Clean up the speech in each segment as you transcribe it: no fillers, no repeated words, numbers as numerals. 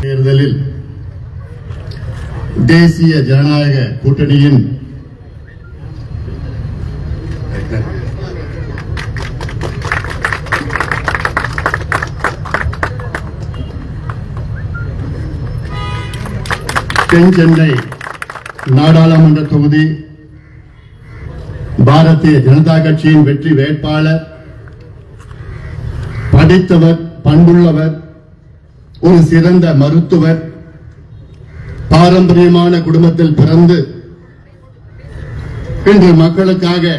தேர்தலில் தேசிய ஜனநாயக கூட்டணியின் தென் சென்னை நாடாளுமன்ற தொகுதி பாரதிய ஜனதா கட்சியின் வெற்றி வேட்பாளர், படித்தவர், பண்புள்ளவர், ஒரு சிறந்த மருத்துவர், பாரம்பரியமான குடும்பத்தில் பிறந்து இன்று மக்களுக்காக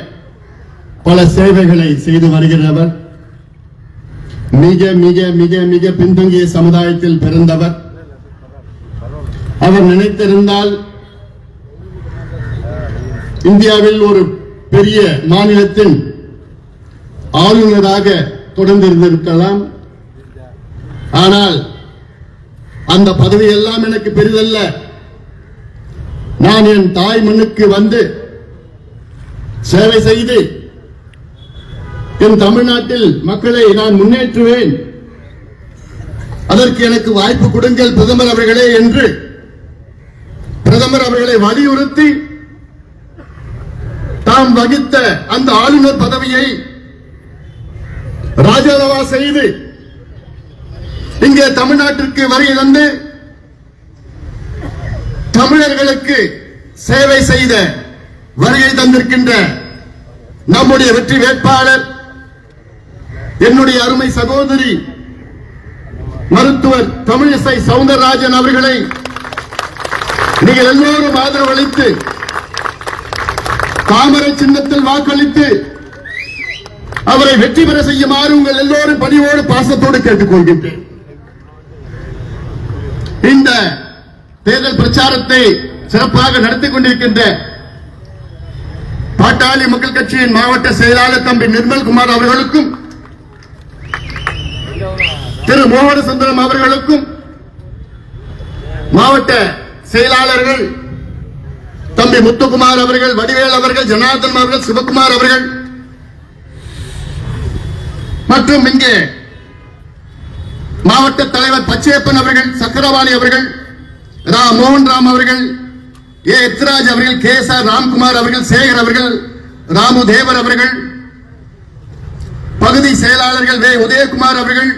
பல சேவைகளை செய்து வருகிறவர், மிக மிக மிக மிக பின்தங்கிய சமுதாயத்தில் பிறந்தவர். அவர் நினைத்திருந்தால் இந்தியாவில் ஒரு பெரிய மாநிலத்தின் ஆளுநராக தொடர்ந்து இருந்திருக்கலாம். ஆனால் அந்த பதவி எல்லாம் எனக்கு பெரிதல்ல. நான் என் தாய் மண்ணுக்கு வந்து சேவை செய்து என் தமிழ்நாட்டில் மக்களை நான் முன்னேற்றுவேன், அதற்கு எனக்கு வாய்ப்பு கொடுங்கள் பிரதமர் அவர்களே என்று பிரதமர் அவர்களை வலியுறுத்தி தாம் வகித்த அந்த ஆளுநர் பதவியை ராஜினாமா செய்து இங்கே தமிழ்நாட்டிற்கு வருகை தந்து தமிழர்களுக்கு சேவை செய்த வருகை தந்திருக்கின்ற நம்முடைய வெற்றி வேட்பாளர், என்னுடைய அருமை சகோதரி மருத்துவர் தமிழிசை சவுந்தரராஜன் அவர்களை நீங்கள் எல்லோரும் ஆதரவு அளித்து தாமரை சின்னத்தில் வாக்களித்து அவரை வெற்றி பெற செய்யுமாறு உங்கள் எல்லோரும் பணிவோடு பாசத்தோடு கேட்டுக் கொள்கின்றேன். இந்த தேர்தல் பிரச்சாரத்தை சிறப்பாக நடத்திக் கொண்டிருக்கின்ற பாட்டாளி மக்கள் கட்சியின் மாவட்ட செயலாளர் தம்பி நிர்மல்குமார் அவர்களுக்கும், திரு மோகனசுந்தரம் அவர்களுக்கும், மாவட்ட செயலாளர்கள் தம்பி முத்துக்குமார் அவர்கள், வடிவேல் அவர்கள், ஜனார்தன் அவர்கள், சிவகுமார் அவர்கள் மற்றும் இங்கே மாவட்ட தலைவர் பச்சையப்பன் அவர்கள், சக்கரவாணி அவர்கள், மோகன் ராம் அவர்கள், ஏ எத்ராஜ் அவர்கள், கே எஸ் ஆர் ராம்குமார் அவர்கள், சேகர் அவர்கள், ராமு தேவர் அவர்கள், பகுதி செயலாளர்கள் வே உதயகுமார் அவர்கள்,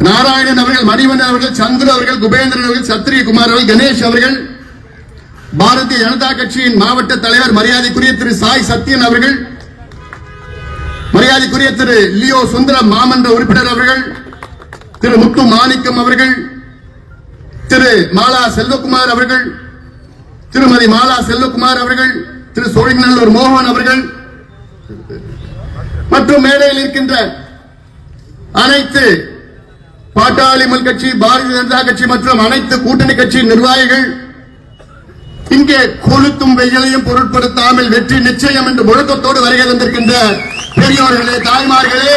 நாராயணன் அவர்கள், மணிவண்ணன் அவர்கள், சந்திர அவர்கள், குபேந்திரன் அவர்கள், சத்திரியகுமார் அவர்கள், கணேஷ் அவர்கள், பாரதிய ஜனதா கட்சியின் மாவட்ட தலைவர் மரியாதைக்குரிய திரு சாய் சத்யன் அவர்கள், மரியாதைக்குரிய திரு லியோ சுந்தரம் மாமன்ற உறுப்பினர் அவர்கள், திரு முத்து மாணிக்கம் அவர்கள், திரு மாலா செல்வகுமார் அவர்கள், திருமதி மாலா செல்வகுமார் அவர்கள், திரு சோழிங்கநல்லூர் மோகன் அவர்கள் மற்றும் மேடையில் இருக்கின்ற அனைத்து பாட்டாளி மக்கள் கட்சி, பாரதிய ஜனதா கட்சி மற்றும் அனைத்து கூட்டணி கட்சி நிர்வாகிகள், இங்கே கொளுத்தும் வெயிலையும் பொருட்படுத்தாமல் வெற்றி நிச்சயம் என்று முழக்கத்தோடு வருகை தந்திருக்கின்ற பெரியோர்களே, தாய்மார்களே,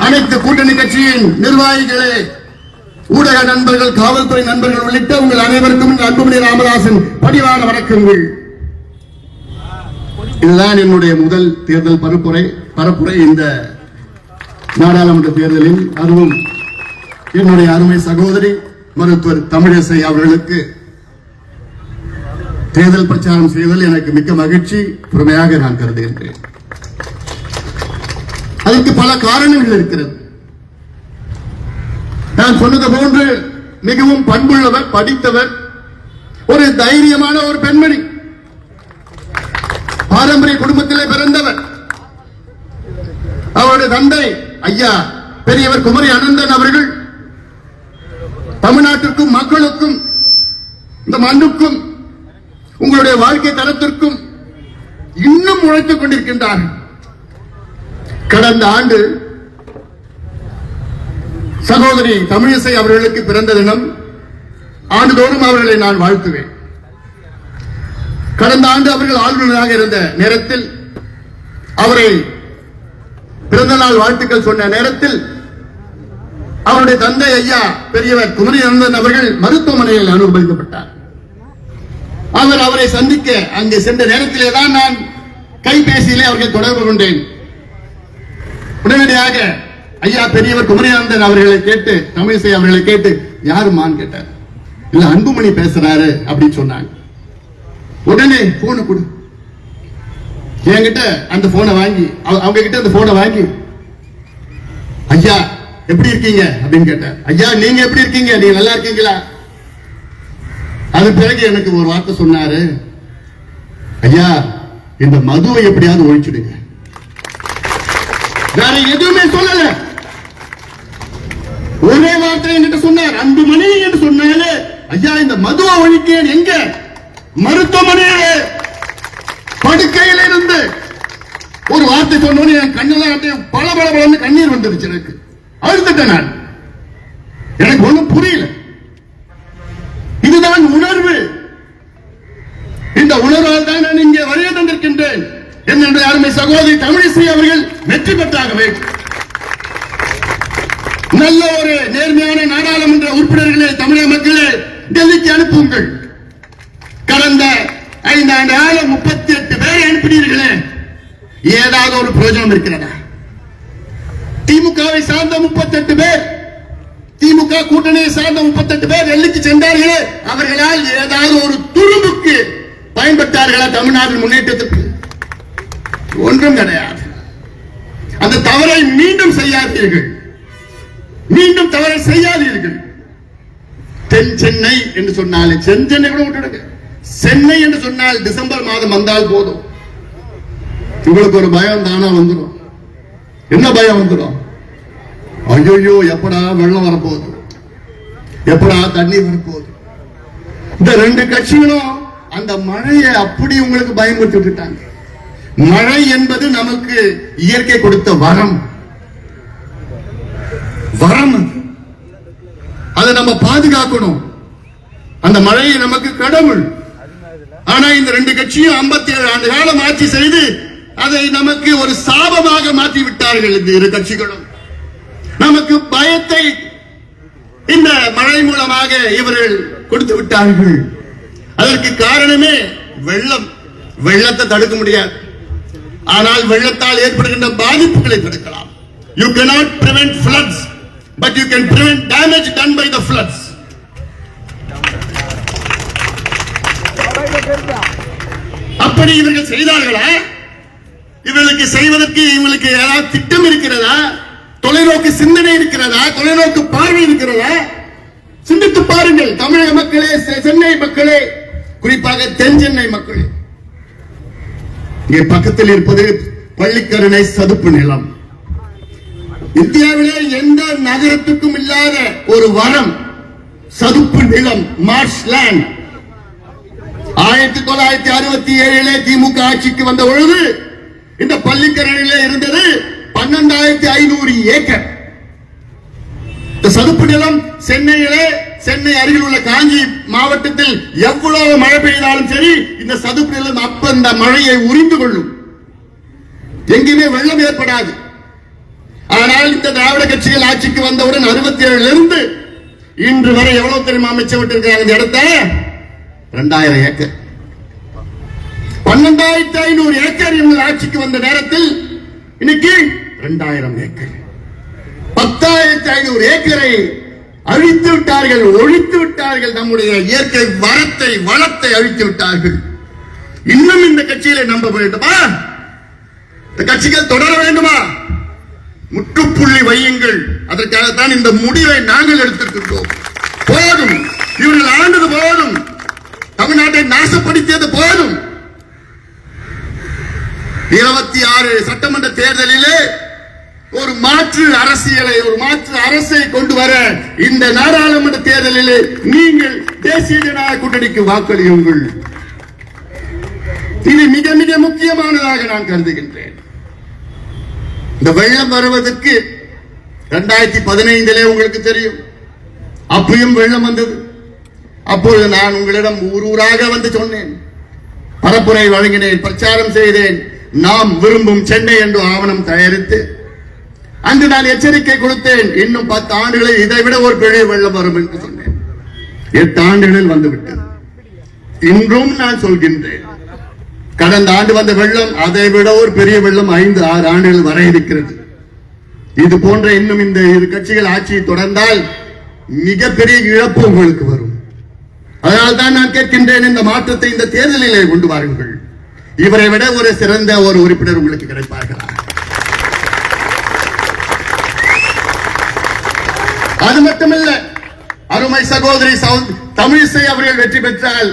அனைத்து கூட்டணி கட்சியின் நிர்வாகிகளே, ஊடக நண்பர்கள், காவல்துறை நண்பர்கள் உள்ளிட்ட உங்கள் அனைவருக்கும் அன்புமணி ராமதாசன் பணிவான வணக்கங்கள். இதுதான் என்னுடைய முதல் தேர்தல் பரப்புரை இந்த நாடாளுமன்ற தேர்தலில். அதுவும் என்னுடைய அருமை சகோதரி மருத்துவர் தமிழிசை அவர்களுக்கு தேர்தல் பிரச்சாரம் செய்வதில் எனக்கு மிக்க மகிழ்ச்சி, பெருமையாக நான் கருதுகின்றேன். அதற்கு பல காரணங்கள் இருக்கிறது. நான் சொன்னது போன்று மிகவும் பண்புள்ளவர், படித்தவர், ஒரு தைரியமான ஒரு பெண்மணி, பாரம்பரிய குடும்பத்திலே பிறந்தவர். அவருடைய தந்தை ஐயா பெரியவர் குமரி அனந்தன் அவர்கள் தமிழ்நாட்டிற்கும் மக்களுக்கும் இந்த மண்ணுக்கும் உங்களுடைய வாழ்க்கை தரத்திற்கும் இன்னும் உழைத்துக் கொண்டிருக்கின்றார்கள். கடந்த ஆண்டு சகோதரி தமிழிசை அவர்களுக்கு பிறந்த தினம். ஆண்டுதோறும் அவர்களை நான் வாழ்த்துவேன். கடந்த ஆண்டு அவர்கள் ஆளுநராக இருந்த நேரத்தில் அவரை பிறந்த நாள் வாழ்த்துக்கள் சொன்ன நேரத்தில் அவருடைய தந்தை ஐயா பெரியவர் குமரி அனந்தன் அவர்கள் மருத்துவமனையில் அனுமதிக்கப்பட்டார். அவர் அவரை சந்திக்க அங்கே சென்ற நேரத்திலேதான் நான் கைபேசியிலே அவர்கள் தொடர்பு கொண்டேன். உடனடியாக ஐயா பெரியவர் குமரியானந்தன் அவர்களை கேட்டு, தமிழிசை அவர்களை கேட்டு, யாருமான்னு கேட்டார். இல்ல அன்புமணி பேசுறாரு அப்படின்னு சொன்னாங்க. உடனே போனை கொடு, என்கிட்ட அந்த போனை வாங்கி, அவங்க கிட்ட அந்த போனை வாங்கி, ஐயா எப்படி இருக்கீங்க அப்படின்னு கேட்டார். ஐயா நீங்க எப்படி இருக்கீங்க, நீங்க நல்லா இருக்கீங்களா? அது பிறகு எனக்கு ஒரு வார்த்தை சொன்னாரு, ஐயா இந்த மதுவை எப்படியாவது ஒழிச்சுடுங்க. வேற எதுவுமே சொல்லல, ஒரே வார்த்தை என்கிட்ட சொன்னார், அன்புமணி என்று சொன்னாலே, ஐயா இந்த மதுவை ஒழிக்க எங்க மருத்துவமனையிலே படுக்கையில் இருந்து ஒரு வார்த்தை சொன்னோன்னு என் கண்ணெல்லாம் பல பல பல கண்ணீர் வந்துருச்சு. எனக்கு அழுதுட்டேன் நான். எனக்கு ஒண்ணும் புரியல. இதுதான் உணர்வு. இந்த உணர்வால் தான் நான் இங்கே வருகை தந்திருக்கின்றேன். என்னென்ற அருமை சகோதரி தமிழிசை அவர்கள் வெற்றி பெற்றாக வேண்டும். நல்ல ஒரு நேர்மையான நாடாளுமன்ற உறுப்பினர்களே, தமிழக மக்களே, டெல்லிக்கு அனுப்புங்கள். கடந்த 5 ஆண்டு கால 38 பேரை அனுப்பினீர்களே, ஏதாவது ஒரு பிரயோஜனம் இருக்கிறதா? திமுகவை சார்ந்த 38 பேர், திமுக கூட்டணியை சார்ந்த 38 பேர் டெல்லிக்கு சென்றார்களே, அவர்களால் ஏதாவது ஒரு துரும்புக்கு பயன்பட்டார்களா தமிழ்நாட்டின் முன்னேற்றத்திற்கு? ஒன்றும் கிடையாது. அந்த தவறை மீண்டும் செய்யாதீர்கள், மீண்டும் தவறை செய்யாதீர்கள். தென் சென்னை என்று சொன்னாலே, சென்னை கூட விட்டுடுங்க, சென்னை என்று சொன்னால் டிசம்பர் மாதம் வந்தால் போதும், உங்களுக்கு ஒரு பயம் தானா வந்துடும். என்ன பயம் வந்துடும்? ஐயோ எப்படா வெள்ளம் வரப்போகுது, எப்படா தண்ணி வரப்போகுது. இந்த 2 கட்சிகளும் அந்த மழையை அப்படி உங்களுக்கு பயமுறுத்தி விட்டுட்டாங்க. மழை என்பது நமக்கு இயற்கை கொடுத்த வரம், வரம் அதை நம்ம பாதுகாக்கணும். அந்த மழையை நமக்கு கடவுள். ஆனா இந்த 2 கட்சியும் 57 ஆண்டு காலம் ஆட்சி செய்து அதை நமக்கு ஒரு சாபமாக மாற்றி விட்டார்கள். இந்த 2 கட்சிகளும் நமக்கு பயத்தை இந்த மழை மூலமாக இவர்கள் கொடுத்து விட்டார்கள். அதற்கு காரணமே வெள்ளம். வெள்ளத்தை தடுக்க முடியாது, ஆனால் வெள்ளத்தால் ஏற்படுகின்ற பாதிப்புகளை தடுக்கலாம். You cannot prevent floods, but you can prevent damage done by the floods. அப்படி இவர்கள் செய்தார்களா? இவர்களுக்கு செய்வதற்கு இவங்களுக்கு ஏதாவது திட்டம் இருக்கிறதா? தொலைநோக்கு சிந்தனை இருக்கிறதா? தொலைநோக்கு பார்வை இருக்கிறதா? சிந்தித்து பாருங்கள் தமிழக மக்களே, சென்னை மக்களே, குறிப்பாக தென் சென்னை மக்களே. இங்கே பக்கத்தில் இருப்பது பள்ளிக்கரணை சதுப்பு நிலம். இந்தியாவிலே எந்த நகரத்துக்கும் இல்லாத ஒரு வரம் சதுப்பு நிலம், மார்ஷ் லேண்ட். 1967 திமுக ஆட்சிக்கு வந்த பொழுது இந்த பள்ளிக்கரணையிலே இருந்தது 12,500 ஏக்கர். இந்த சதுப்பு நிலம் சென்னையிலே, சென்னை அருகில் உள்ள காஞ்சி மாவட்டத்தில் எவ்வளவு மழை பெய்தாலும் சரி, இந்த சதுப்பு நிலம் அப்ப இந்த மழையை உறிந்து கொள்ளும், எங்குமே வெள்ளம் ஏற்படாது. ஆனால் இந்த திராவிட கட்சிகள் ஆட்சிக்கு வந்தவுடன் 67 இருந்து இன்று வரை எவ்வளவு தெரியுமா அமைச்சு விட்டிருக்காங்க? இந்த இடத்த 2000 ஏக்கர், 12,500 ஏக்கர் இவங்க ஆட்சிக்கு வந்த நேரத்தில் இன்னைக்கு 2000 ஏக்கர், 10,500 ஏக்கரை அழித்து விட்டார்கள், ஒழித்து விட்டார்கள். நம்முடைய இயற்கை வரத்தை, வளத்தை அழித்து விட்டார்கள். இன்னும் இந்த கட்சியில நம்ப வேண்டுமா? இந்த கட்சிகள் தொடர வேண்டுமா? முற்றுப்புள்ளி வையுங்கள். அதற்காகத்தான் இந்த முடிவை நாங்கள் எடுத்திருக்கின்றோம். போதும், இவர்கள் ஆண்டது போதும், தமிழ்நாட்டை நாசப்படுத்தியது போதும். 26 சட்டமன்ற தேர்தலிலே ஒரு மாற்று அரசியலை, ஒரு மாற்று அரசை கொண்டு வர இந்த நாடாளுமன்ற தேர்தலிலே நீங்கள் தேசிய ஜனநாயக கூட்டணிக்கு வாக்களியுங்கள். இது மிக மிக முக்கியமானதாக நான் கருதுகின்றேன். இந்த வெள்ளம் வருவதற்கு 2015 உங்களுக்கு தெரியும், அப்பயும் வெள்ளம் வந்தது. அப்பொழுது நான் உங்களிடம் ஊராக வந்து சொன்னேன், பரப்புரை வழங்கினேன், பிரச்சாரம் செய்தேன். நாம் விரும்பும் சென்னை என்று ஆவணம் தயாரித்து அன்று நான் எச்சரிக்கை கொடுத்தேன், இன்னும் 10 ஆண்டுகளில் இதைவிட ஒரு பெரிய வெள்ளம் வரும் என்று சொன்னேன். 8 ஆண்டுகளில் வந்துவிட்டது. இன்றும் நான் சொல்கின்றேன், கடந்த ஆண்டு வந்த வெள்ளம் அதை விட ஒரு பெரிய வெள்ளம் 5-6 ஆண்டுகள் வர இருக்கிறது. இது போன்ற இன்னும் இந்த இரு கட்சிகள் ஆட்சியை தொடர்ந்தால் மிகப்பெரிய இழப்பு உங்களுக்கு வரும். அதனால்தான் நான் கேட்கின்றேன், இந்த மாற்றத்தை இந்த தேர்தலிலே கொண்டு வாருங்கள். இவரை விட ஒரு சிறந்த ஒரு உறுப்பினர் உங்களுக்கு கிடைப்பார்களா? அது மட்டுமல்ல, அருமை சகோதரி தமிழிசை அவர்கள் வெற்றி பெற்றால்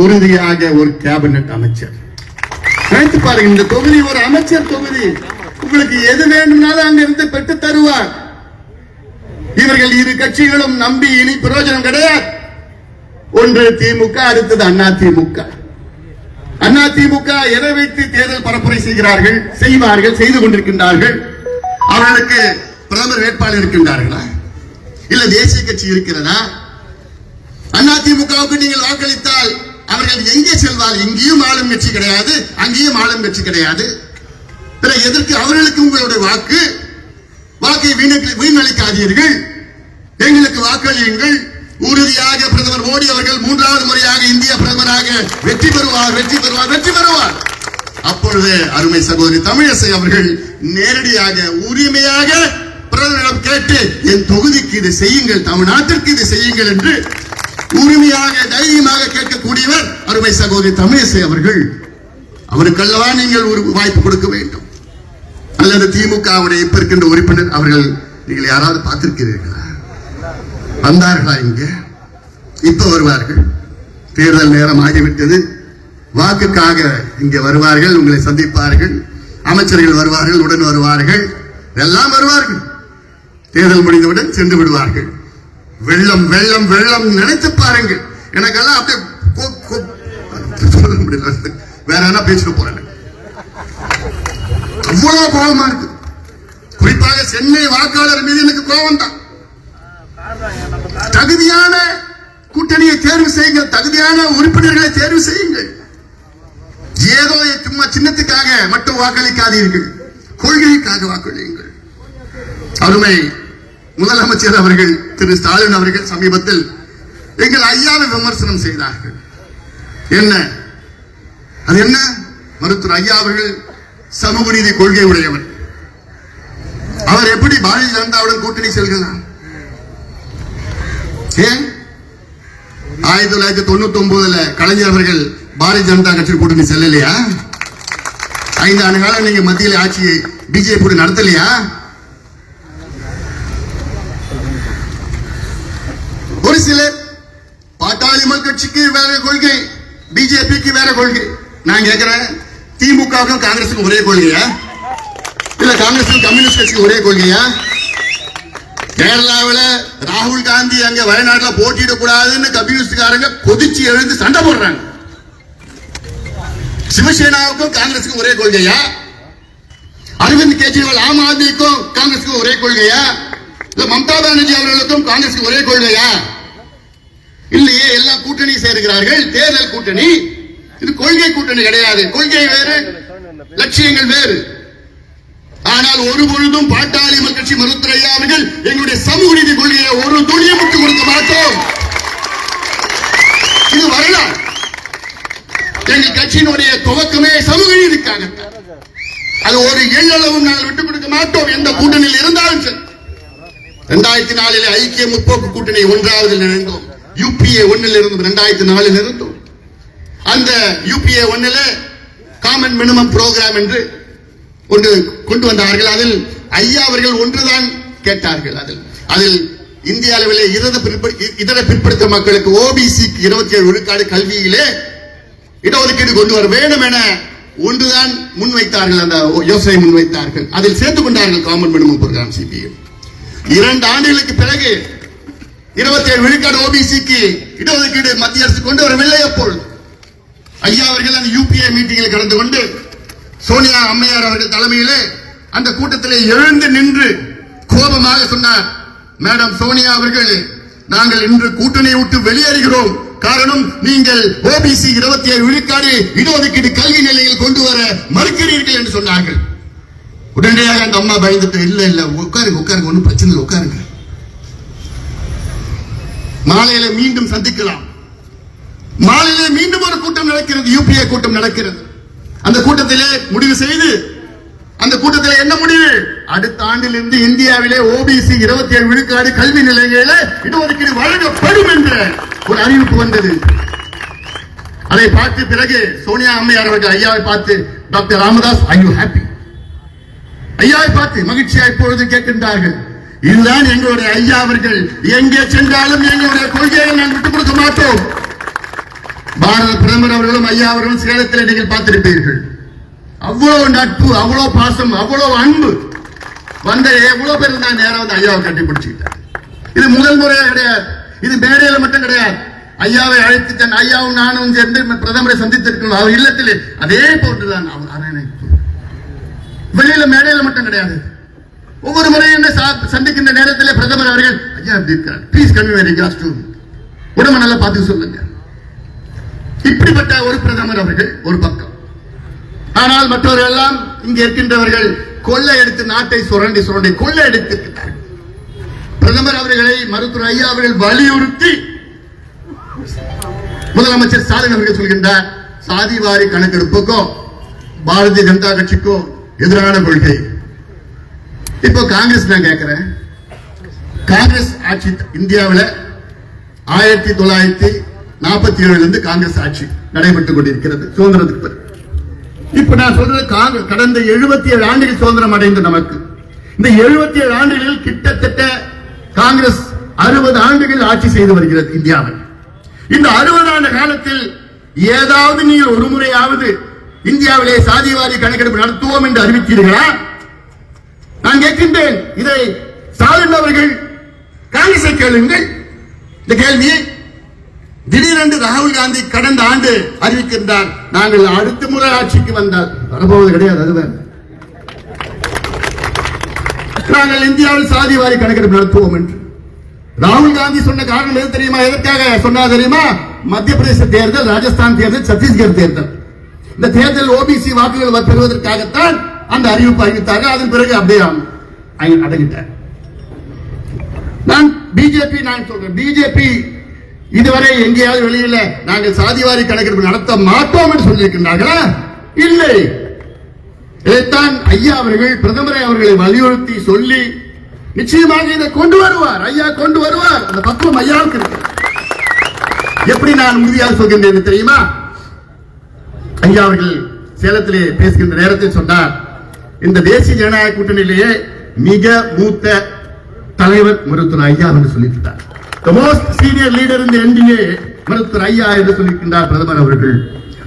உறுதியாக ஒரு கேபினெட் அமைச்சர். நினைத்து பாருங்க, இந்த தொகுதி ஒரு அமைச்சர் தொகுதி. உங்களுக்கு எது வேண்டும்னாலும் அங்கிருந்து பெற்று தருவார். இவர்கள் இரு கட்சிகளும் நம்பி இனி பிரயோஜனம் கிடையாது. ஒன்று திமுக, அடுத்தது அதிமுக. அதிமுக எதை வைத்து தேர்தல் பரப்புரை செய்வார்கள், செய்து கொண்டிருக்கின்றார்கள். அவர்களுக்கு பிரதமர் வேட்பாளர் இருக்கின்றார்களா? இல்ல தேசிய கட்சி இருக்கிறதா? அதிமுகவுக்கு நீங்கள் வாக்களித்தால் அவர்கள் எங்கே செல்வார்கள்? இங்கேயும் ஆளும் கட்சி கிடையாது, அங்கேயும் ஆளும் கட்சி கிடையாது. எதற்கு அவர்களுக்கு உங்களுடைய வாக்கை வீணளிக்காதீர்கள். எங்களுக்கு வாக்களியுங்கள். உறுதியாக பிரதமர் மோடி அவர்கள் 3வது முறையாக இந்திய பிரதமராக வெற்றி பெறுவார். அப்பொழுது அருமை சகோதரி தமிழிசை அவர்கள் நேரடியாக உரிமையாக பிரதமரிடம் கேட்டு, என் தொகுதிக்கு இது செய்யுங்கள், தமிழ்நாட்டிற்கு இது செய்யுங்கள் என்று உரிமையாக தைரியமாக கேட்கக்கூடியவர் அருமை சகோதரி தமிழிசை அவர்கள். அவருக்கல்லவா நீங்கள் ஒரு வாய்ப்பு கொடுக்க வேண்டும். அல்லது திமுகவுடைய இப்ப இருக்கின்ற உறுப்பினர் அவர்கள் நீங்கள் யாராவது பார்த்திருக்கிறீர்களா? வந்தார்களா? இங்க இப்ப வருவார்கள். தேர்தல் நேரம் ஆகிவிட்டது. வாக்குக்காக இங்கே வருவார்கள், உங்களை சந்திப்பார்கள். அமைச்சர்கள் வருவார்கள், உடன் வருவார்கள், எல்லாம் வருவார்கள். தேர்தல் முடிந்தவுடன் சென்று விடுவார்கள். வெள்ளம் வெள்ளம் வெள்ளம் நினைத்து பாருங்கள். எனக்கெல்லாம் அப்படியே சொல்ல முடியல, வேற என்ன பேசிட்டு போறேன். அவ்வளவு கோபமா இருக்கு. குறிப்பாக சென்னை வாக்காளர் மீது எனக்கு கோபம் தான். தகுதியான கூட்டணியை தேர்வு செய்யுங்கள், தகுதியான உறுப்பினர்களை தேர்வு செய்யுங்கள். ஏதோ சும்மா சின்னத்துக்காக மட்டும் வாக்களிக்காதீர்கள், கொள்கைக்காக வாக்களியுங்கள். அருமை முதலமைச்சர் அவர்கள் திரு ஸ்டாலின் அவர்கள் சமீபத்தில் எங்கள் ஐயாவை விமர்சனம் செய்தார்கள். என்ன அது? என்ன? மருத்துவர் ஐயா அவர்கள் சமூக நீதி கொள்கை உடையவர். அவர் எப்படி பாரதிய ஜனதாவுடன் கூட்டணி செல்கிறார்? 1999 கலைஞர் அவர்கள் பாரதிய ஜனதா கட்சி கூட்டணி செல்லலையா? 5 ஆண்டு காலம் நீங்க மத்தியில் ஆட்சியை பிஜேபி நடத்தலையா? ஒரு சிலர் பாட்டாளி மக்கள் கட்சிக்கு வேற கொள்கை, பிஜேபிக்கு வேற கொள்கை. நான் கேட்கிறேன், திமுகவுக்கும் காங்கிரசுக்கும் ஒரே கொள்கையா? இல்ல காங்கிரசுக்கும் கம்யூனிஸ்ட் கட்சிக்கு ஒரே கொள்கையா? கேரளாவில் ராகுல் காந்தி அங்க வயநாட்டில் போட்டியிடக்கூடாதுன்னு கம்யூனிஸ்டுக்காரங்க கொதிச்சு எழுந்து சண்டை போடுறாங்க. சிவசேனாவுக்கும் காங்கிரசுக்கும் ஒரே கொள்கையா? அரவிந்த் கெஜ்ரிவால் ஆம் ஆத்மிக்கும் காங்கிரசுக்கும் ஒரே கொள்கையா? இல்ல மம்தா பானர்ஜி அவர்களுக்கும் காங்கிரசுக்கு ஒரே கொள்கையா? இல்லையே, எல்லாம் கூட்டணி சேர்க்கிறார்கள். தேர்தல் கூட்டணி, இது கொள்கை கூட்டணி கிடையாது. கொள்கை வேறு, லட்சியங்கள் வேறு. ஆனால் ஒரு பொழுதும் பாட்டாளி மக்கள் கட்சி மருத்துவர் ஐயா அவர்கள் எங்களுடைய சமூக நீதி கொள்கையை ஒரு துளியும் விட்டு கொடுக்க மாட்டோம். இது வரலாறு. எங்கள் கட்சியினுடைய துவக்கமே சமூக நீதிக்காக. அது ஒரு எண்ணளவும் நாங்கள் விட்டுக் கொடுக்க மாட்டோம். எந்த கூட்டணியில் இருந்தாலும் சரி. 2004 ஐக்கிய முற்போக்கு கூட்டணி 1வது இணைந்தோம். UPA 1 இருந்து 2004 இருந்தோம். அந்த UPA 1 காமன் மினிமம் புரோகிராம் என்று ஒன்று கொண்டு வந்தார்கள். அதில் ஐயா அவர்கள் ஒன்றுதான் கேட்டார்கள். அதில் இந்திய அளவிலே இதர பிற்படுத்த மக்களுக்கு OBC 27 விழுக்காடு கல்வியிலே இடஒதுக்கீடு கொண்டு வர வேண்டும் என ஒன்றுதான் முன்வைத்தார்கள். அந்த யோசனை முன்வைத்தார்கள். அதில் சேர்த்துக் கொண்டார்கள் காமன் மினிமம் புரோகிராம் CPM. 2 ஆண்டுகளுக்கு பிறகு 27 விழுக்காடு OBCக்கு இடஒதுக்கீடு மத்திய அரசு கொண்டு வரவில்லை. அப்பொழுது ஐயா அவர்கள் அந்த UPA மீட்டிங்கில் கலந்து கொண்டு சோனியா அம்மையார் அவர்கள் தலைமையிலே அந்த கூட்டத்தில் எழுந்து நின்று கோபமாக சொன்னார், மேடம் சோனியா அவர்கள், நாங்கள் இன்று கூட்டணியை விட்டு வெளியேறுகிறோம். காரணம், நீங்கள் OBC 27 விழுக்காடு இடஒதுக்கீடு கல்வி நிலையில் கொண்டு வர மறுக்கிறீர்கள் என்று சொன்னார்கள். உடனடியாக அந்த அம்மா பயந்துட்டு, இல்ல இல்ல உட்காருங்க உட்காருங்க, ஒன்னும் பிரச்சனை இல்லை, உட்காருங்க, மாலையில மீண்டும் சந்திக்கலாம். மாலையிலே மீண்டும் ஒரு கூட்டம் நடக்கிறது, UPA கூட்டம் நடக்கிறது. அந்த கூட்டத்திலே முடிவு செய்து அந்த கூட்டத்தில் என்ன முடிவு? அடுத்த ஆண்டிலிருந்து இந்தியாவிலே ஓபிசி 27 விழுக்காடு கல்வி நிலையங்களில் இடஒதுக்கீடு வழங்கப்படும் என்ற ஒரு அறிவிப்பு வந்தது. அதை பார்த்து பிறகு சோனியா அம்மையார் அவர்கள் ஐயாவை பார்த்து, doctor Ramadoss, I you happy? ஐயாவை பார்த்து மகிழ்ச்சியா இப்பொழுது கேட்கின்றார்கள். இதுதான் எங்களுடைய ஐயா அவர்கள். எங்கே சென்றாலும் எங்களுடைய கொள்கையை நான் விட்டுக் கொடுக்க மாட்டோம். பாரத பிரதமர் அவர்களும் ஐயா அவர்களும் சேலத்தில் நீங்கள் பார்த்திருப்பீர்கள். அவ்வளவு நட்பு, அவ்வளவு பாசம், அவ்வளவு அன்பு. வந்த எவ்வளவு பேர் இருந்தா நேரம் வந்து ஐயாவை கட்டி பிடிச்சுக்கிட்டார். இது முதல் முறையா கிடையாது, இது மேடையில மட்டும் கிடையாது. ஐயாவை அழைத்து தன் ஐயாவும் நானும் சேர்ந்து பிரதமரை சந்தித்திருக்கிறோம். அவர் இல்லத்தில் அதே போன்றுதான் வெளியில மேடையில மட்டும் கிடையாது. ஒவ்வொரு முறையும் என்ன சந்திக்கின்ற நேரத்தில் பிரதமர் அவர்கள், ஐயா எப்படி இருக்கிறார், please convey very class to, உடம்பு நல்லா பார்த்து சொல்லுங்க. இப்படிப்பட்ட ஒரு பிரதமர் அவர்கள் ஒரு பக்கம். ஆனால் மற்றவர்கள் எல்லாம் இங்கே இருக்கின்றவர்கள் கொள்ளை எடுத்து நாட்டை சுரண்டி சுரண்டி கொள்ளை எடுத்திருக்கிறார்கள். பிரதமர் அவர்களை மருத்துவர் ஐயா அவர்கள் வலியுறுத்தி முதலமைச்சர் ஸ்டாலின் அவர்கள் சொல்கின்றார், சாதிவாரி கணக்கெடுப்புக்கோ பாரதிய ஜனதா கட்சிக்கோ எதிரான கொள்கை. இப்போ காங்கிரஸ் நான் கேட்கிறேன், காங்கிரஸ் ஆட்சி இந்தியாவில் 1947 காங்கிரஸ் ஆட்சி நடைபெற்றுக் கொண்டிருக்கிறது சுதந்திரத்துக்கு பிறகு. இப்ப நான் சொல்றது கடந்த 77 ஆண்டுகள் சுதந்திரம் அடைந்த நமக்கு. இந்த 77 ஆண்டுகளில் கிட்டத்தட்ட காங்கிரஸ் 60 ஆண்டுகள் ஆட்சி செய்து வருகிறது இந்தியாவில். இந்த 60 ஆண்டு காலத்தில் ஏதாவது நீங்கள் ஒரு முறையாவது இந்தியாவிலே சாதிவாரி கணக்கெடுப்பு நடத்துவோம் என்று அறிவித்தீர்களா? நான் கேட்கின்றேன். இதை ஸ்டாலின் அவர்கள் காங்கிரஸை கேளுங்கள் இந்த கேள்வியை. திடீரென்று ராகுல் காந்தி கடந்த ஆண்டு அறிவிக்கின்றார், நாங்கள் அடுத்த முறை ஆட்சிக்கு வந்தால் வரப்போவது கிடையாது, அதுதான் நாங்கள் இந்தியாவில் சாதிவாரி கணக்கெடுப்பு நடத்துவோம் என்று. ராகுல் காந்தி சொன்ன காரணம் எது தெரியுமா? எதற்காக சொன்னா தெரியுமா? மத்திய பிரதேச தேர்தல், ராஜஸ்தான் தேர்தல், சத்தீஸ்கர் தேர்தல். இந்த தேர்தல் ஓபிசி வாக்குகள் பெறுவதற்காகத்தான் அந்த அறிவிப்பு அறிவித்தார்கள். அதன் பிறகு அப்படியே அடங்கிட்டார். நான் சொல்றேன், பிஜேபி இதுவரை எங்கேயாவது வெளியில நாங்கள் சாதிவாரி கணக்கெடுப்பு நடத்த மாட்டோம் என்று சொல்லியிருக்கின்றார்களா? இல்லை. இதைத்தான் ஐயா அவர்கள் பிரதமரை அவர்களை வலியுறுத்தி சொல்லி நிச்சயமாக இதை கொண்டு வருவார். ஐயா கொண்டு வருவார். அந்த பக்குவம் ஐயாவுக்கு இருக்கு. எப்படி நான் உறுதியாக சொல்கின்றேன் தெரியுமா? ஐயா அவர்கள் சேலத்திலே பேசுகின்ற நேரத்தில் சொன்னார், இந்த தேசிய ஜனநாயக கூட்டணியிலேயே மிக மூத்த தலைவர் மருத்துவர் ஐயா என்று சொல்லிவிட்டார். The most senior leader in the NDA மருத்துவர் ஐயா என்று சொல்லியிருக்கின்றார் பிரதமர் அவர்கள்.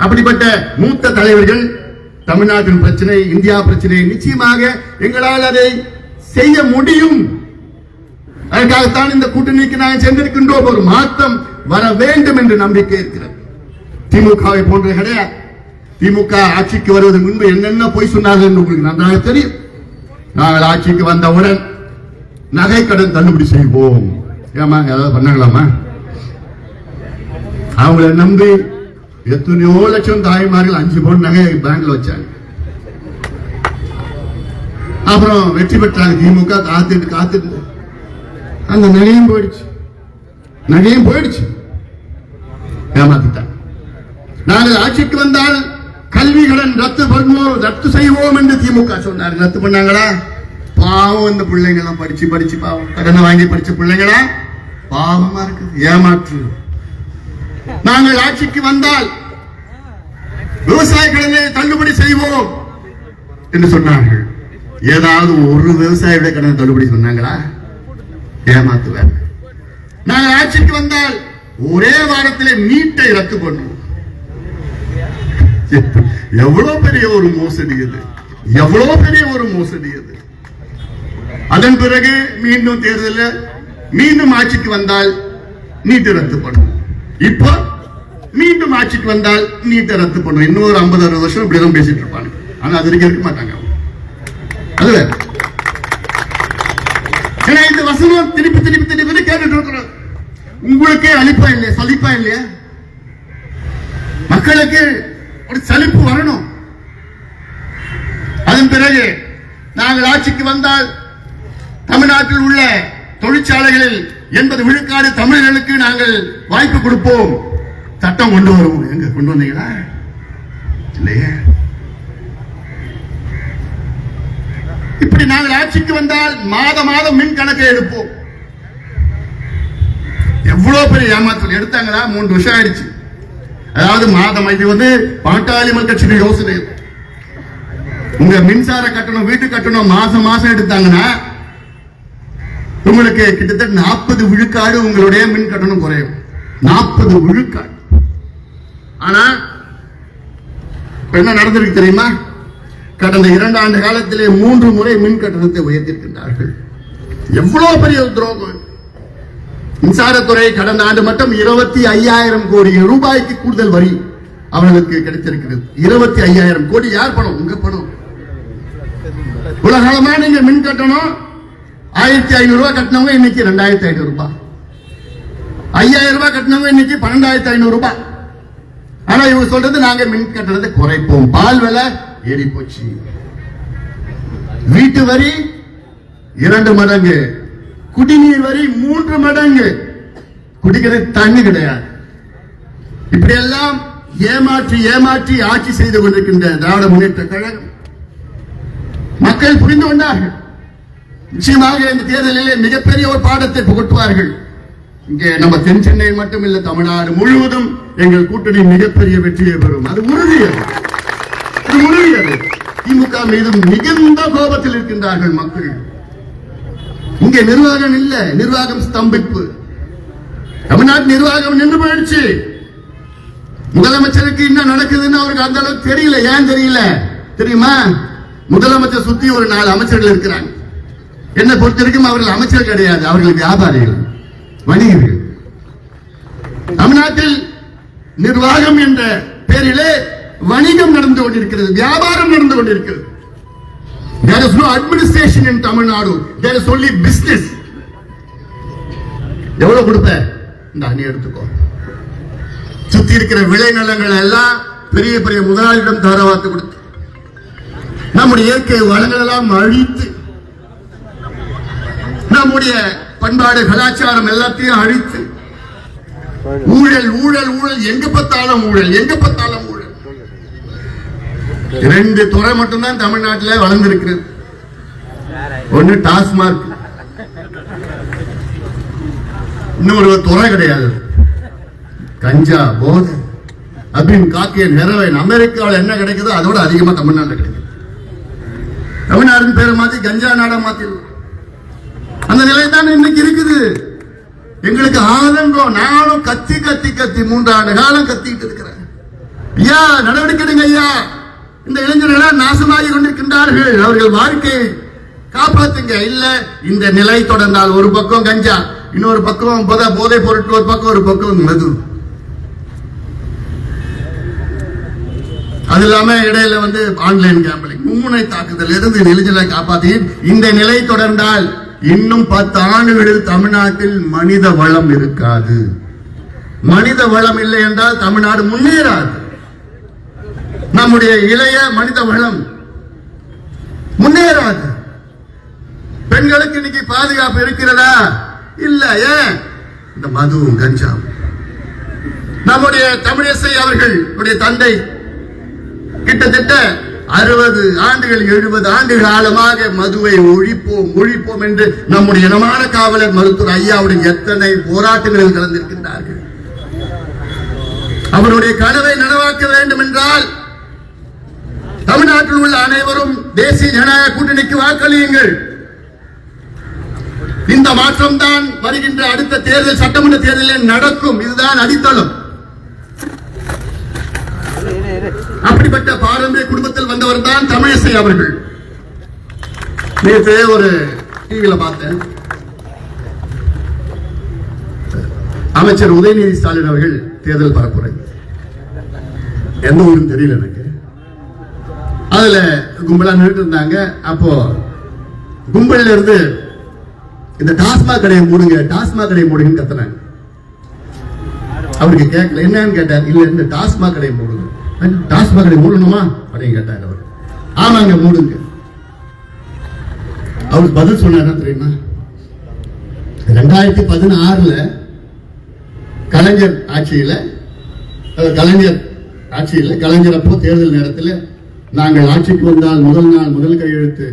அப்படிப்பட்ட மூத்த தலைவர்கள் தமிழ்நாட்டின் பிரச்சனை, இந்தியா பிரச்சனை, நிச்சயமாக எங்களால் அதை செய்ய முடியும். அதற்காகத்தான் இந்த கூட்டணிக்கு நாங்கள் சென்றிருக்கின்றோம். ஒரு மாற்றம் வர வேண்டும் என்று நம்பிக்கை இருக்கிறது. திமுகவை போன்ற கிடையாது. திமுக ஆட்சிக்கு வருவதற்கு முன்பு என்னென்ன போய் சொன்னார்கள் என்று உங்களுக்கு நன்றாக தெரியும். நாங்கள் ஆட்சிக்கு வந்தவுடன் நகை கடன் தள்ளுபடி செய்வோம். ஏமா ஏதாவது பண்ணாங்களாமா? அவங்களை நம்பி எத்தனையோ லட்சம் தாய்மார்கள் 5 பவுன் நகை பேங்க்ல வச்சாங்க. அப்புறம் வெற்றி பெற்றாங்க திமுக. காத்துட்டு அந்த நகையும் போயிடுச்சு. ஏமாத்திட்டாங்க. நாங்கள் ஆட்சிக்கு வந்தால் கல்வி கடன் ரத்து செய்வோம் என்று திமுக சொன்னார். ரத்து பண்ணாங்களா? பாவம். இந்த பிள்ளைங்க எல்லாம் படிச்சு பாவம் கடனை வாங்கி படிச்ச பிள்ளைங்களா பாவமா இருக்குது. ஏமாற்று. நாங்கள் ஆட்சிக்கு வந்தால் விவசாய கடனை தள்ளுபடி செய்வோம் என்று சொன்னார்கள். ஏதாவது ஒரு விவசாயியோட கடனை தள்ளுபடி சொன்னாங்களா? ஏமாத்துவார். நாங்கள் ஆட்சிக்கு வந்தால் ஒரே வாரத்திலே நீட்டை ரத்து பண்ணுவோம். எவ்வளவு பெரிய ஒரு மோசடி அது! எவ்வளவு பெரிய ஒரு மோசடி அது! அதன் பிறகு மீண்டும் தேர்தலில் மீண்டும் ஆட்சிக்கு வந்தால் நீட்டை ரத்து பண்ணும். இப்போ மீண்டும் ஆட்சிக்கு வந்தால் நீட்டை ரத்து பண்ணும். இன்னும் ஒரு 50-60 வருஷம் இப்படிதான் பேசிட்டு இருப்பாங்க. ஆனா அது வரைக்கும் இருக்க மாட்டாங்க. அது இந்த வசனம் திருப்பி கேட்டுட்டு இருக்கிறோம். உங்களுக்கே அழிப்பா இல்லையா, சலிப்பா இல்லையா? மக்களுக்கு ஒரு சலிப்பு வரணும். அதன் பிறகு நாங்கள் ஆட்சிக்கு வந்தால் தமிழ்நாட்டில் உள்ள தொழிற்சாலைகளில் 80 விழுக்காடு தமிழர்களுக்கு நாங்கள் வாய்ப்பு கொடுப்போம். சட்டம் கொண்டு வருவோம். எங்க கொண்டு வந்தீங்களா? இல்லையே. இப்படி நாங்கள் ஆட்சிக்கு வந்தால் மாதம் மின் கணக்கை எடுப்போம். எவ்வளவு பெரிய ஏமாற்றல் எடுத்தாங்களா? 3 வருஷம் ஆயிடுச்சு. அதாவது மாதம், இது பாட்டாளி மக்கள் கட்சியின் யோசனை. உங்க மின்சார கட்டணம், வீட்டு கட்டணம் மாசம் எடுத்தாங்கன்னா உங்களுக்கு கிட்டத்தட்ட 40 விழுக்காடு உங்களுடைய மின் கட்டணம் குறையும். 40 விழுக்காடு. ஆனா என்ன நடந்திருக்கு தெரியுமா? கடந்த 2 ஆண்டு காலத்திலே 3 முறை மின் கட்டணத்தை உயர்த்திருக்கின்றார்கள். எவ்வளவு பெரிய துரோகம்! மின்சாரத்துறை கடந்த ஆண்டு மட்டும் 25,000 கோடி ரூபாய்க்கு கூடுதல் வரி அவர்களுக்கு கிடைத்திருக்கிறது. 25,000 கோடி. யார் பணம்? உங்க பணம். உலகளமா நீங்க மின் கட்டணம் 1,500 ரூபாய் கட்டினவங்க இன்னைக்கு 2,500 ரூபாய், 5,000 ரூபாய் கட்டினவங்க இன்னைக்கு 12,500 ரூபாய். ஆனா இவங்க சொல்றது நாங்க மின் கட்டணத்தை குறைப்போம். பால் விலை ஏறி போச்சு. வீட்டு வரி 2 மடங்கு, குடிநீர் வரி 3 மடங்கு. குடிக்கிறது தண்ணி கிடையாது. இப்படி எல்லாம் ஏமாற்றி ஆட்சி செய்து கொண்டிருக்கின்ற திராவிட முன்னேற்ற கழகம் மக்கள் புரிந்து கொண்டார்கள். நிச்சயமாக இந்த தேர்தலிலே மிகப்பெரிய ஒரு பாடத்தை புகட்டுவார்கள். இங்கே நம்ம தென் சென்னை மட்டும் இல்ல, தமிழ்நாடு முழுவதும் எங்கள் கூட்டணி மிகப்பெரிய வெற்றியை பெறும். அது உறுதியது. திமுக மீது மிகுந்த கோபத்தில் இருக்கின்றார்கள் மக்கள். இங்கே நிர்வாகம் இல்ல, நிர்வாகம் ஸ்தம்பிப்பு. தமிழ்நாட்டு நிர்வாகம் நின்று போயிடுச்சு. முதலமைச்சருக்கு என்ன நடக்குதுன்னு அவருக்கு அந்த அளவுக்கு தெரியல. ஏன் தெரியல தெரியுமா? முதலமைச்சர் சுத்தி ஒரு 4 அமைச்சர்கள் இருக்கிறாங்க. என்ன பொறுத்திருக்கும் அவர்கள் அமைச்சர் கிடையாது, அவர்கள் வியாபாரிகள், வணிகர்கள். தமிழ்நாட்டில் நிர்வாகம் என்ற பெயரிலே வணிகம் நடந்து கொண்டிருக்கிறது, வியாபாரம் நடந்து கொண்டிருக்கிறது. There is no administration in Tamil Nadu. There is only business. எவ்வளவு கொடுப்ப? இந்த அணி எடுத்துக்கோ. சுத்தி இருக்கிற விளைநிலங்கள் எல்லாம் பெரிய பெரிய முதலாளியிடம் தாரவாத்து கொடுத்து நம்முடைய இயற்கை வளங்கள் எல்லாம் அழித்து, நம்முடைய பண்பாடு கலாச்சாரம் எல்லாத்தையும் அழித்து, ஊழல் ஊழல் ஊழல், எங்க பார்த்தாலும் ஊழல், எங்க பார்த்தாலும் ஊழல். 2 துறை மட்டும்தான் தமிழ்நாட்டில் வளர்ந்திருக்கிறது. ஒன்னு டாஸ்மாக், இன்னொரு துறை கிடையாது. கஞ்சா, போதை, அப்படின்னு காக்கியன், ஹெரோயின். அமெரிக்காவில் என்ன கிடைக்குதோ அதோட அதிகமா தமிழ்நாட்டில் கிடைக்குது. தமிழ்நாடு பேரை மாத்தி கஞ்சா நாடா மாத்திடலாம். அந்த நிலை தான் இன்னைக்கு இருக்குது. எங்களுக்கு ஆதங்கம். நானும் கத்தி 3 ஆண்டு காலம் கத்திட்டு இருக்கிறேன். ஐயா நடவடிக்கை எடுங்க ஐயா. இந்த இளைஞர்கள் நாசமாகி கொண்டிருக்கின்றார்கள். அவர்கள் வாழ்க்கையை காப்பாத்துங்க. இல்ல இந்த நிலை தொடர்ந்தால் ஒரு பக்கம் கஞ்சா, இன்னொரு பக்கம் போதை பொருட்கள், ஒரு பக்கம் மது. அது இல்லாம இடையில ஆன்லைன் கேம்பிளிங், மும்முனை தாக்குதல் இருந்து இளைஞர்களை காப்பாற்றி இந்த நிலை தொடர்ந்தால் இன்னும் 10 ஆண்டுகளில் தமிழ்நாட்டில் மனித வளம் இருக்காது. மனித வளம் இல்லை என்றால் தமிழ்நாடு முன்னேறாது. நம்முடைய இளைய மனித வளம் முன்னேறாது. பெண்களுக்கு இன்னைக்கு பாதுகாப்பு இருக்கிறதா? இல்ல. ஏன்? இந்த மது, கஞ்சா. நம்முடைய தமிழிசை அவர்களுடைய தந்தை கிட்டத்தட்ட 60 ஆண்டுகள் 70 ஆண்டு காலமாக மதுவை ஒழிப்போம் என்று நம்முடைய இனமான காவலர் மருத்துவர் ஐயாவுடைய எத்தனை போராட்டங்களில் கலந்திருக்கின்றார்கள். அவருடைய கனவை நனவாக்க வேண்டும் என்றால் தமிழ்நாட்டில் உள்ள அனைவரும் தேசிய ஜனநாயக கூட்டணிக்கு வாக்களியுங்கள். இந்த மாற்றம் தான் வருகின்ற அடுத்த தேர்தல், சட்டமன்ற தேர்தலில் நடக்கும். இதுதான் அடித்தளம். அப்படிப்பட்ட பாரம்பரிய குடும்பத்தில் வந்தவர் தான் தமிழிசை அவர்கள். நேற்று ஒரு டிவியில பார்த்தேன், அமைச்சர் உதயநிதி ஸ்டாலின் அவர்கள் தேர்தல் பரப்புரை. எந்த ஊரும் தெரியல எனக்கு. அதுல கும்பலா நின்று இருந்தாங்க. அப்போ கும்பல்ல இருந்து இந்த டாஸ்மாக் கடையை மூடுங்க, டாஸ்மாக் கடையை மூடுங்கன்னு கத்துனாங்க. அவருக்கு கேட்கல. என்னன்னு கேட்டார். இல்ல இந்த டாஸ்மாக் கடையை மூடுங்க. டாஸ்மாக் கடை மூடணுமா அப்படின்னு கேட்டார் அவர். ஆமாங்க மூடுங்க. அவருக்கு பதில் சொன்னார் தெரியுமா? 2016 கலைஞர் ஆட்சியில் கலைஞர் அப்போ தேர்தல் நேரத்தில் நாங்கள் ஆட்சிக்கு வந்தால் முதல் கையெழுத்து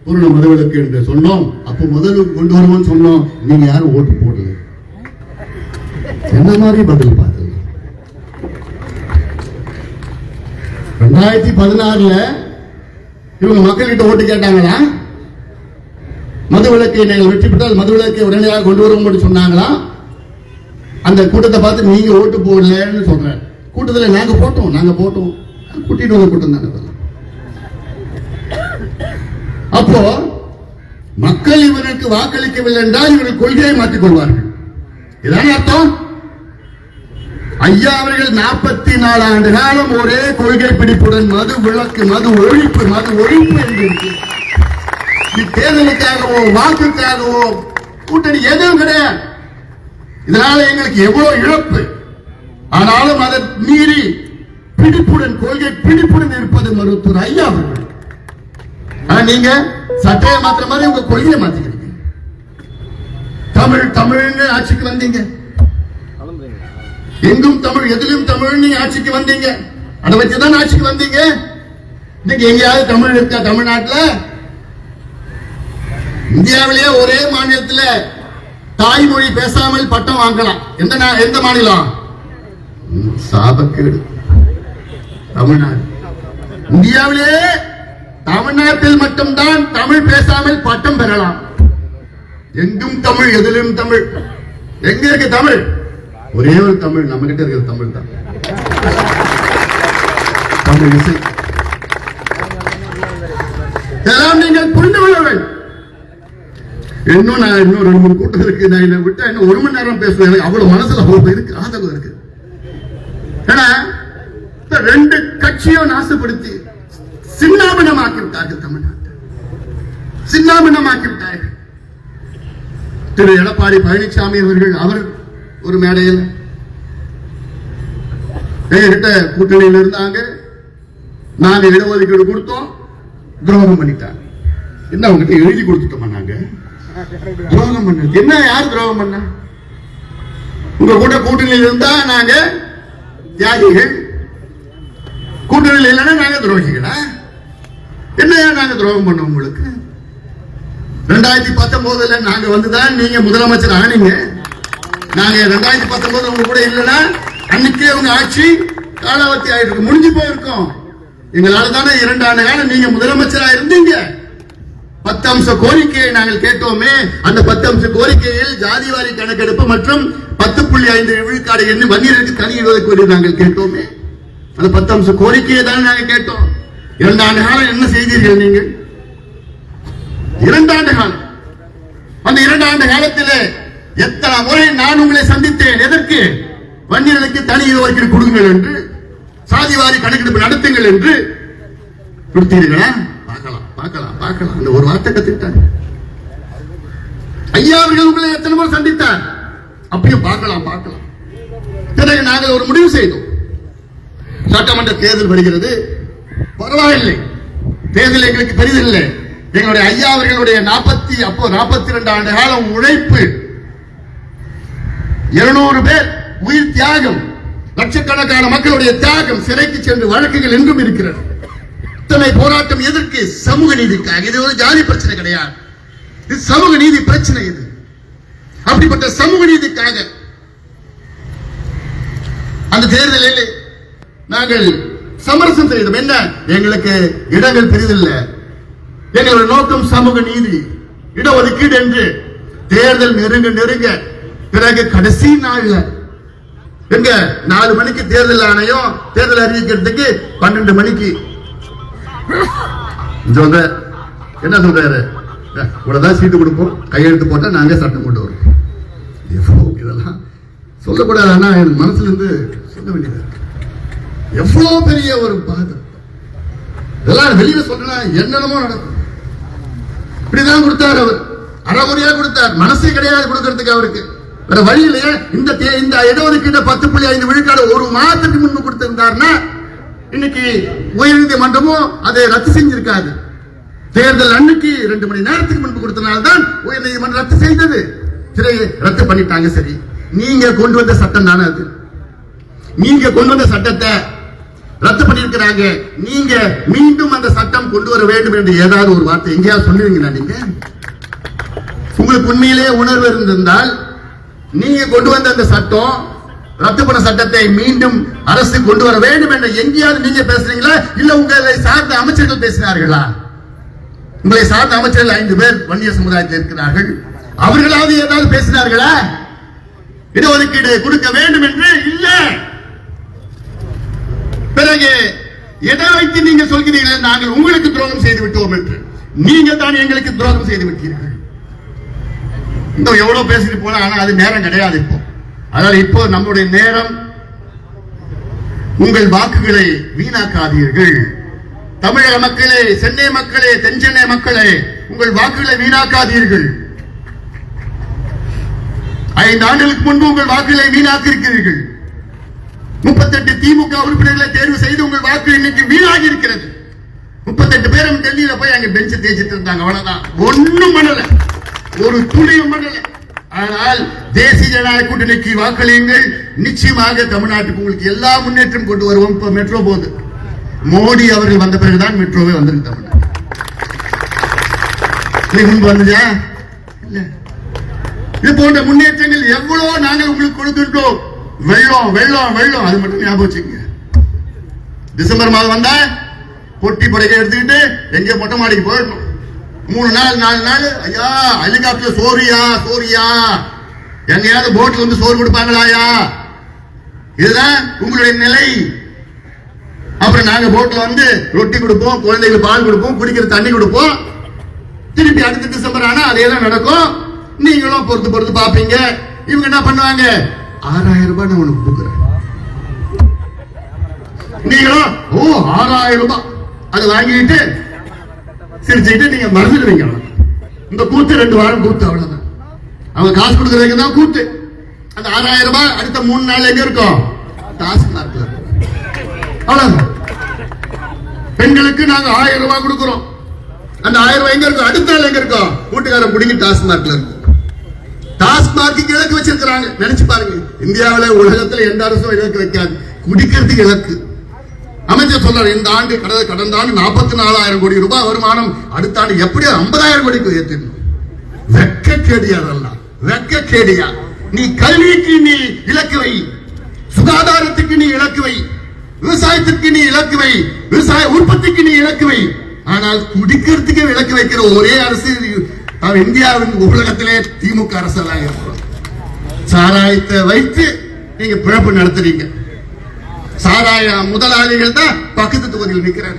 பூரண மதவிலக்கு என்று சொன்னோம். அப்ப முதல்ல கொண்டு வருவோம் சொன்னோம். நீங்க யாரும் ஓட்டு போடல. என்ன மாதிரி பதில் பார்த்தீங்க? 2016 இவங்க மக்கள்கிட்ட ஓட்டு கேட்டாங்களா? மதுவிலக்கை நீங்கள் வெற்றி பெற்றால் மதுவிலக்கை உடனடியாக கொண்டு வரும் சொன்னாங்களா? அந்த கூட்டத்தை பார்த்து நீங்க ஓட்டு போடலன்னு சொல்ற கூட்டத்தில் நாங்க போட்டோம் கூட்டிட்டு வந்த கூட்டம் தானே. அப்போ மக்கள் இவருக்கு வாக்களிக்கவில்லை என்றால் இவர்கள் கொள்கையை மாற்றிக் கொள்வார்கள். இதான் அர்த்தம். ஐயா அவர்கள் 44 ஆண்டு காலம் ஒரே கொள்கை பிடிப்புடன் மது விலக்கு, மது ஒழிப்பு என்று தேர்தலுக்காகவோ வாக்குக்காகவோ கூட்டணி எதுவும் கிடையாது. இதனால எங்களுக்கு எவ்வளவு இழப்பு. ஆனாலும் அதை மீறி பிடிப்புடன், கொள்கை பிடிப்புடன் இருப்பது மருத்துவர் ஐயா அவர்கள். நீங்க சட்டையை மாத்திர மாதிரி உங்க கொள்கையை மாத்திக்கிறீங்க. தமிழ்னு ஆட்சிக்கு வந்தீங்க, எங்கும் தமிழ், எதிலும் தமிழ் நீங்க ஆட்சிக்கு வந்தீங்க. அதை வச்சுதான் ஆட்சிக்கு வந்தீங்க. இன்னைக்கு எங்கேயாவது தமிழ் இருக்கா தமிழ்நாட்டில்? இந்தியாவிலேயே ஒரே மாநிலத்தில் தாய்மொழி பேசாமல் பட்டம் வாங்கலாம். எந்த மாநிலம்? சாபக்கேடு தமிழ்நாடு. இந்தியாவிலேயே தமிழ்நாட்டில் மட்டும்தான் தமிழ் பேசாமல் பட்டம் பெறலாம். எங்கும் தமிழ், எதிலும் தமிழ். எங்க இருக்கு தமிழ்? ஒரே ஒரு தமிழ் நம்ம கிட்ட இருக்கிற தமிழ் தான். தமிழ் இசை நீங்கள் புரிந்து கொள்ள வேண்டும். இன்னும் 2-3 கூட்டம் இருக்கு. நான் விட்டா இன்னும் 1 மணி நேரம் பேசுவேன். எனக்கு அவ்வளவு மனசுல அவ்வளவு இருக்கு, ஆதரவு இருக்கு. ஏன்னா 2 கட்சியும் நாசப்படுத்தி சின்னாபின்னமாக்கிவிட்டார்கள். தமிழ்நாட்டை சின்னாபின்னமாக்கிவிட்டார்கள். திரு எடப்பாடி பழனிசாமி அவர்கள் அவர் ஒரு மேடையில் என்கிட்ட கூட்டணியில் இருந்தாங்க. நாங்க இடஒதுக்கீடு கொடுத்தோம், துரோகம் பண்ணிட்டாங்க. என்ன உங்ககிட்ட எழுதி கொடுத்துட்டோம்? நாங்க துரோகம் பண்ண என்ன? யார் துரோகம் பண்ண? உங்க கூட கூட்டணியில் இருந்தா நாங்க தியாகிகள், கூட்டணியில் இல்லைன்னா நாங்க துரோகிகளா? என்னையா நாங்க துரோகம் பண்ணோம் உங்களுக்கு? 2019 நாங்க வந்துதான் நீங்க முதலமைச்சர் ஆனீங்க. நாங்க 2019 உங்க கூட இல்லைன்னா அன்னைக்கே உங்க ஆட்சி காலாவதி ஆயிட்டு முடிஞ்சு போயிருக்கோம். எங்களால தானே 2 ஆண்டு காலம் நீங்க முதலமைச்சரா இருந்தீங்க. 10 அம்ச கோரிக்கையை நாங்கள் கேட்டோமே. அந்த 10 அம்ச கோரிக்கையில் ஜாதிவாரி கணக்கெடுப்பு மற்றும் 10.5 விழுக்காடு எண்ணி வன்னியருக்கு தனி இடஒதுக்கீடு நாங்கள் கேட்டோமே. அந்த 10 அம்ச கோரிக்கையை தானே நாங்கள் கேட்டோம். 2 ஆண்டு காலம் என்ன செய்தீர்கள் நீங்கள்? 2 ஆண்டு காலம். அந்த 2 ஆண்டு காலத்தில் எத்தனை முறை நான் உங்களை சந்தித்தேன். எதற்கு? வன்னியர்களுக்கு தனி இடஒதுக்கீடு கொடுங்கள் என்று, சாதிவாரி கணக்கெடுப்பு நடத்துங்கள் என்று. கொடுத்தீர்களா? பார்க்கலாம். அந்த ஒரு வார்த்தை கத்துக்கிட்டாங்க. ஐயா அவர்கள் உங்களை எத்தனை முறை சந்தித்தார்? அப்பயும் பார்க்கலாம். பிறகு நாங்கள் ஒரு முடிவு செய்தோம். சட்டமன்ற தேர்தல் வருகிறது, பரவாயில்லை, தேர்தல் எங்களுக்கு பெரிதில்லை. எங்களுடைய ஐயா அவர்களுடைய 42 ஆண்டு காலம் உழைப்பு, 200 பேர் உயிர் தியாகம், லட்சக்கணக்கான மக்களுடைய தியாகம், சிறைக்கு சென்று வழக்குகள் என்றும் இருக்கிறது. இத்தனை போராட்டம் எதற்கு? சமூக நீதிக்காக. இது ஒரு ஜாதி பிரச்சனை கிடையாது, இது சமூக நீதி பிரச்சனை. இது அப்படிப்பட்ட சமூக நீதிக்காக அந்த தேர்தலில் நாங்கள் சமரசம் செய்தோம். என்ன? எங்களுக்கு இடங்கள் பெரிதில்லை, எங்களுடைய நோக்கம் சமூக நீதி, இடஒதுக்கீடு என்று. தேர்தல் நெருங்க பிறகு கடைசி நாள்ல எங்க 4 மணிக்கு தேர்தல் ஆணையம் தேர்தல் அறிவிக்கிறதுக்கு 12 மணிக்கு என்ன சொல்றாரு? இவ்வளவுதான் சீட்டு கொடுப்போம், கையெழுத்து போட்டா நாங்க சட்டம் கொண்டு வரோம். இதெல்லாம் சொல்லக்கூடாது. ஆனா என் மனசுல இருந்து சொல்ல வேண்டியது. எவ்வளவு பெரிய ஒரு பாதம். இதெல்லாம் வெளியில சொல்றா என்னென்னமோ நடக்கும். இப்படிதான் கொடுத்தார் அவர், அறகுறையா கொடுத்தார். மனசே கிடையாது கொடுக்கறதுக்கு அவருக்கு. வேற வழி இல்லையே. இந்த இடஒதுக்கீடு 10.5 விழுக்காடு ஒரு மாதத்துக்கு முன்பு கொடுத்திருந்தாருன்னா இன்னைக்கு உயர்நீதிமன்றமும் அதை ரத்து செஞ்சிருக்காது. தேர்தல் அன்னைக்கு 2 மணி நேரத்துக்கு முன்பு கொடுத்தனால்தான் உயர்நீதிமன்றம் ரத்து செய்தது. ரத்து பண்ணிட்டாங்க. சரி, நீங்க கொண்டு வந்த சட்டம் தானே அது. நீங்க கொண்டு வந்த சட்டத்தை ரத்து பண்ணிருக்கிறாங்க. நீங்க மீண்டும் அந்த சட்டம் கொண்டு வர வேண்டும் என்று ஏதாவது ஒரு வார்த்தை எங்கேயாவது சொல்லுவீங்களா? நீங்க உங்களுக்கு உண்மையிலேயே உணர்வு இருந்திருந்தால் நீங்க கொண்டு வந்த அந்த சட்டம், ரத்து பண்ண சட்டத்தை மீண்டும் அரசு கொண்டு வர வேண்டும் என்று எங்கேயாவது நீங்க பேசுறீங்களா? இல்ல உங்களை சார்ந்த அமைச்சர்கள் பேசினார்களா? உங்களை சார்ந்த அமைச்சர்கள் 5 பேர் வன்னிய சமுதாயத்தில் இருக்கிறார்கள். அவர்களாவது ஏதாவது பேசினார்களா? இடஒதுக்கீடு கொடுக்க வேண்டும் என்று இல்ல. பிறகு எதை வைத்து நீங்க சொல்கிறீர்கள் நாங்கள் உங்களுக்கு துரோகம் செய்து விட்டோம் என்று? நீங்க தான் எங்களுக்கு துரோகம் செய்து விட்டீர்கள். இன்னும் எவ்வளவு பேசிட்டு போனா, ஆனா அது நேரம் கிடையாது இப்போ. அதனால இப்போ நம்முடைய நேரம். உங்கள் வாக்குகளை வீணாக்காதீர்கள். தமிழக மக்களே, சென்னை மக்களே, தென்சென்னை மக்களே, உங்கள் வாக்குகளை வீணாக்காதீர்கள். 5 ஆண்டுகளுக்கு முன்பு உங்கள் வாக்குகளை வீணாக்கி இருக்கிறீர்கள். 38 திமுக உறுப்பினர்களை தேர்வு செய்து உங்கள் வாக்கு இன்னைக்கு வீணாகி இருக்கிறது. 38 பேரும் டெல்லியில போய் அங்க பெஞ்ச தேய்ச்சிட்டு இருந்தாங்க. அவ்வளவுதான், ஒண்ணும் பண்ணல, ஒரு துளியும் பண்ணல. ஆனால் தேசிய ஜனநாயக கூட்டணிக்கு வாக்களியுங்கள். நிச்சயமாக தமிழ்நாட்டுக்கு உங்களுக்கு எல்லா முன்னேற்றம் கொண்டு வருவோம். இப்ப மெட்ரோ போகுது. மோடி அவர்கள் வந்த பிறகுதான் மெட்ரோவே வந்திருக்கு தமிழ்நாடு. முன்பு வந்ததா? இல்ல. இது போன்ற முன்னேற்றங்கள் எவ்வளவு நாங்கள் உங்களுக்கு கொடுக்கின்றோம். வெள்ளம் வெள்ளம் வெள்ளம், அது மட்டும் ஞாபகம் வச்சுங்க. டிசம்பர் மாதம் வந்தா பொட்டி படைக்க எடுத்துக்கிட்டு எங்க மொட்டை மாடிக்கு போயிடணும். 3 நாள் 4 நாள், ஐயா ஹெலிகாப்டர் சோரியா சோரியா, எங்கேயாவது போட்ல வந்து சோறு கொடுப்பாங்களாயா? இதுதான் உங்களுடைய நிலை. அப்புறம் நாங்க போட்ல வந்து ரொட்டி கொடுப்போம், குழந்தைகளுக்கு பால் கொடுப்போம், குடிக்கிற தண்ணி கொடுப்போம். திருப்பி அடுத்த டிசம்பர் ஆனா அதே தான் நடக்கும். நீங்களும் பொறுத்து பொறுத்து பாப்பீங்க. இவங்க என்ன பண்ணுவாங்க? 6000 ரூபாய் நான் உனக்கு கொடுக்குறேன். நீங்களும் 6000 ரூபாய் அது வாங்கிட்டு சிரிச்சுட்டு நீங்க மறந்துடுவீங்க. இந்த கூத்து 2 வாரம் கூத்து, அவ்வளவுதான். அவங்க காசு கொடுக்கறதுக்கு தான் கூத்து. அந்த 6000 ரூபாய் அடுத்த 3 நாள் எங்க இருக்கும்? டாஸ்மார்க்ல. அவ்வளவுதான். பெண்களுக்கு நாங்க 1000 ரூபாய் கொடுக்கிறோம். அந்த 1000 ரூபாய் எங்க இருக்கும்? அடுத்த நாள் எங்க இருக்கும்? வீட்டுக்காரன் பிடிங்கி டாஸ்மார்க்ல இருக்கும். டாஸ்மார்க்கு இலக்கு வச்சிருக்கிறாங்க. நினைச்சு பாருங்க, இந்தியாவில உலகத்துல எந்த அரசும் இலக்கு வைக்காது. குடிக்கிறதுக்கு இலக்கு. அமைச்சர் சொல்றாரு, இந்த ஆண்டு கடந்த ஆண்டு 44,000 கோடி ரூபாய் வருமானம், அடுத்த ஆண்டு எப்படி 50,000 கோடிக்கு உயர்த்தணும். வெக்கக்கேடியா, அதெல்லாம் வெக்கக்கேடியா. நீ கல்விக்கு நீ இலக்கு வை, சுகாதாரத்துக்கு நீ இலக்கு வை, விவசாயத்திற்கு நீ இலக்கு வை, விவசாய உற்பத்திக்கு நீ இலக்கு வை. ஆனால் குடிக்கிறதுக்கு இலக்கு வைக்கிற ஒரே அரசு இந்தியாவின் உலகத்திலே திமுக அரசு தான் இருக்கிறோம். சாராயத்தை வைத்து நீங்க பிழப்பு நடத்துறீங்க. சாராய முதலாளிகள் தான் பக்கத்து தொகுதியில் நிற்கிறார்.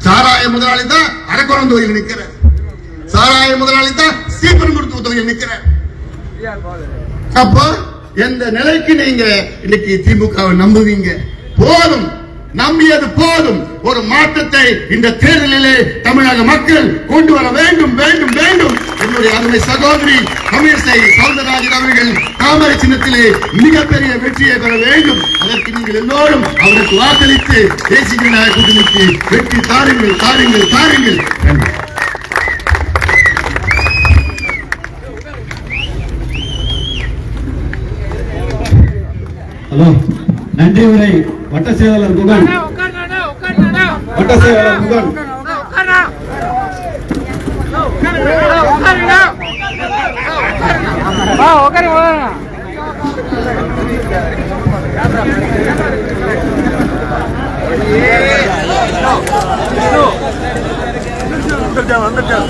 சாராய முதலாளி தான் அரக்கோணம் தொகுதியில் நிற்கிறார். சாராய முதலாளி தான் ஸ்ரீபெரும்புதூர் தொகுதியில் நிற்கிறார். அப்போ எந்த நிலைக்கு நீங்க இன்னைக்கு திமுகவை நம்புவீங்க? போதும், நம்பியது போதும். ஒரு மாற்றத்தை இந்த தேர்தலிலே தமிழக மக்கள் கொண்டு வர வேண்டும் வேண்டும் வேண்டும். என்னுடைய அருமை சகோதரி தமிழிசை சவுந்தரராஜன் அவர்கள் தாமரை சின்னத்திலே மிகப்பெரிய வெற்றியை பெற வேண்டும். அதற்கு நீங்கள் எல்லோரும் அவருக்கு வாக்களித்து தேசிய ஜனநாயக கூட்டணிக்கு வெற்றி தாருங்கள் தாருங்கள் தாருங்கள். நன்றி. ஹலோ, நன்றி உரை வட்ட செயலாளர் முகன். வட்ட செயலாளர் முகன். வந்துட்டேன்